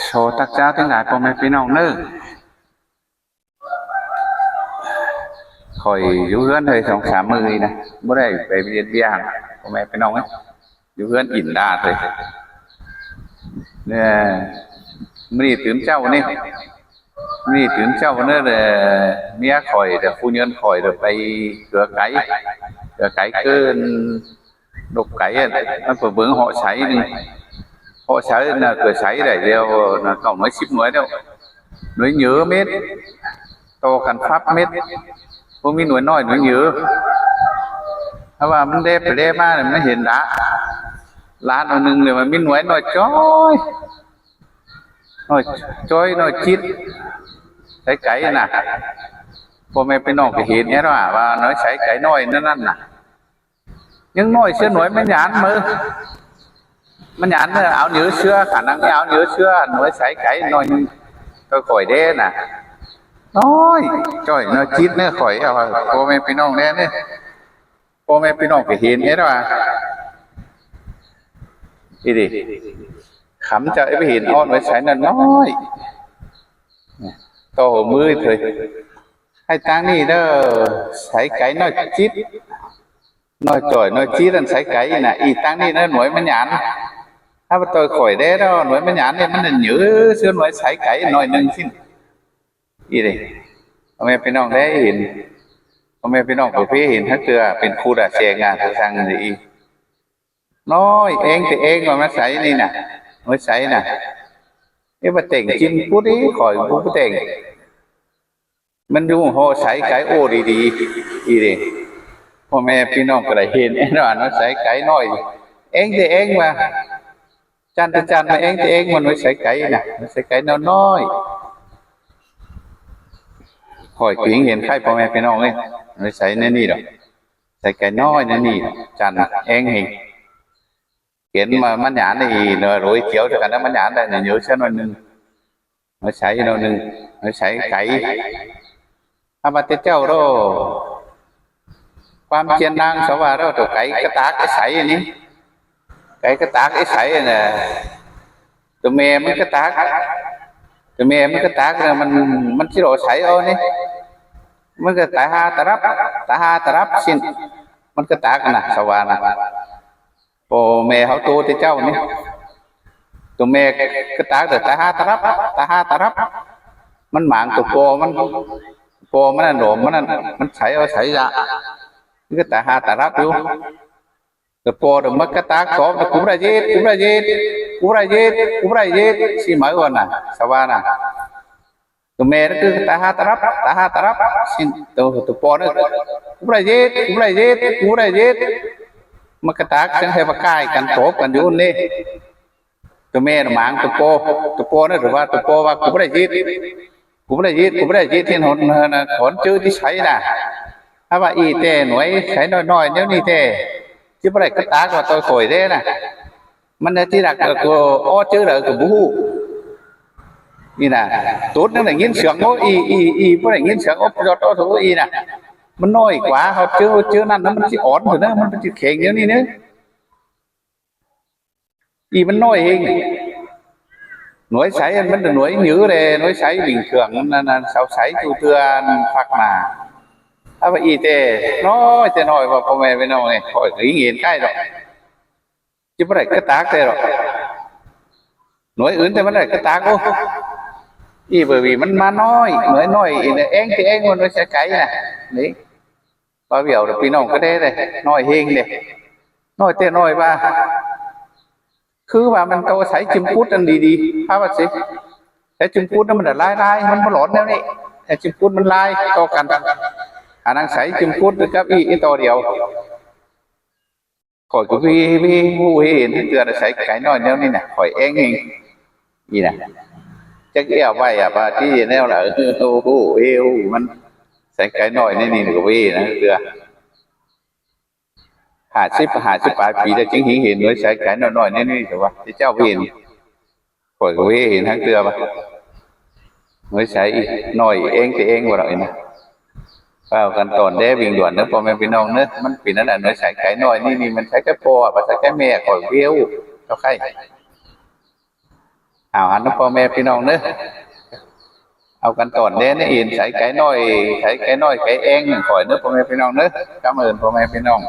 โชว์ตักเจ้าทั้งหลายพ่อแม่พี่น้องเน้อคอยอยู่เฮือนเลย2-3 มื้อนี่นะบ่ได้ไปเรียนเบียร์พ่อแม่พี่น้องเอ้ยอยู่เฮือนอินดาเลยเนี่ยมื้อนี้ตื่นเช้านี่มื้อนี้ตื่นเช้าเน้อเมียข่อยผู้ยืนข่อยไปเกลือไก่เกินđục cải nó vừa vướng họ sấy đi họ sấy là cửa sấy để đeo là cổng nói ship nói đâu nói nhớ mét to cần pháp mét khôngมีหน่วยน้อยหน่วยเยอะเพราะว่ามันเด็บไปเด็บมามันเห็นละล้านหนึ่งเลยมันมีหน่วยน้อยจ้อยน้อยชิดใช้ไก่น่ะพอแม่ไปนอกไปเห็นเนี่ยว่าnóiใช้ไก่น้อยนั่นน่ะnhưng nói xưa nói mới nhán áo nhớ xưa khả năng áo nhớ xưa nói sấy cái nói tôi khỏi đê nè nói trời nó chít nữa khỏi cô mẹ pin nong đen đấy cô mẹ pin nong phải hiền hết rồi đi khắm cho ấy hiền on với sấy là nói to mươi thôi hai tháng đi đó sấy cái nói chít nói trời nói chí rằng sấy cái nè y tăng đi nó nói mới nhãnถ้าtôi khỏi đấy đó nói mới nhãn nênมันnhớ xưa nói sấy cái nói nâng xin gì đâyพ่อแม่พี่น้องได้เห็นพ่อแม่พี่น้องประเภทเห็นถ้าเกิดเป็นครูด่าเสียงานทางสั่งgìน้อยเองแต่เองมาใส่นี่น่ะnói sấy nè cái mà tỉnh chim cút ấy khỏi cút tỉnhมันดูโหใส่cái ô đi đi gì đâyพ่อแม่พี่น้องก็ได้เห็นว่าใส่ไก่น้อยเองแต่เองมาจันมาเองแต่เองมันใส่ไก่น่ะใส่ไก่น้อยคอยกินเห็นใครพ่อแม่พี่น้องเลยใส่ในนี่ดอกใส่ไก่น้อยในนี่จันเองเห็นเห็นมามันหยานี่เนอrồi chiếu cho cả nóมันหยาได้เนี่ยnhớ xem nóนึงnóใส่nóนึงnóใส่ไก่ถ้ามาเจ้าโรความเชียนนางสวัสดิ์เราตัวไก่กระตากไอ้ใสนี่ไก่กระตากไอ้ใสน่ะตัวแม่มันกระตากเนี่ยมันชิโร่ใสเอานี่มันก็ตาหาตารับสิ้นมันกระตากน่ะสวัสดิ์น่ะโอ้แม่เขาตัวเจ้านี่ตัวแม่กระตากแต่ตาหาตารับมันหมางตัวโปมันน่ะหนมมันใสเอาใสยาcái tà ha tà ráp luôn rồi po được mất cái tá có cũng ra giết xí mở qua nè sao ba nè tụi mẹ nó cứ tà ha tà ráp xin tụi po nó cũng ra giết mất cái tá chẳng hay bạc cài cần tổ cần vô nè tụi mẹ nó mang tụi po nó rồi qua tụi po qua cũng ra giết thiên hồn hồn chưa đi sấy nèถ้าว่าอีเต้หน่วยใช้น้อยๆเดี๋ยวนี้เต้ที่บ่ได้กระตากว่าตัวข่อยเด้น่ะมันที่รักก็อ้อชื่อเลยก็บ่ฮู้นี่น่ะตูดนั่นได้ยินเสียงโอ้อีบ่ได้ยินเสียงโอ้ยอดโถอีน่ะมันน้อยกว่าเขาชื่อนั่นมันสิอ่อนอยู่นะมันสิแข็งเดี๋ยวนี้เด้อีมันน้อยเองหน่วยใช้มันหน่วยnhữเลยหน่วยใช้bình thườngนั่นเสาใช้อยู่เตือนพักมาถ้าว่าอีเต้น้อยว่าพ่อแม่พี่น้องไงคอยเห็นใกล้หรอกจะไม่ได้กระตากได้หรอกหน่วยอื่นแต่ไม่ได้กระตากโอ้อีbởi vìมันมาน้อยหน่วยน้อยอีเนี่ยเองที่เองมันไม่ใช่ไก่น่ะนี่ป้าเบี่ยวพี่น้องก็ได้เลยน้อยเฮงเลยน้อยเต้น้อยว่าคือว่ามันโตใส่จิ้มพุดนั่นดีๆถ้าว่าสิแต่จิ้มพุดนั่นมันลายมันหลอนแล้วนี่แต่จิ้มพุดมันลายโตกันอันนั้นใส่จิ้มพุดกับอีตัวเดียวข่อยก็พี่ผู้เห็นเตือนใส่ไก่น้อยแล้วนี่น่ะข่อยเองนี่น่ะจักเอี้ยวไว้ป่ะที่แนวล่ะโอ้โหมันใส่ไก่น้อยนี่ก็พี่นะเตือ50 ปลายปีแล้วจึงเห็นเลยใส่ไก่น้อยนี่แต่ว่าที่เจ้าเห็นข่อยก็เห็นทั้งเตือป่ะmớiใส่น้อยเองแต่เองว่าหน่อยนะvàoกันตอนได้วิ่งด่วนนะพ่อแม่พี่น้องเนอะมันปีนั้นแหละน้อยใส่ไก่น้อยนี่มันใช้แค่พ่อใส่แค่แม่ข่อยเบี้ยวเท่าใคร เอาหันพ่อแม่พี่น้องเนอะเอากันก่อนเด้นี่อินใส่ไก่น้อยใส่ไก่น้อยไก่เองข่อยเนอะพ่อแม่พี่น้องเนอะcảm ơnพ่อแม่พี่น้อง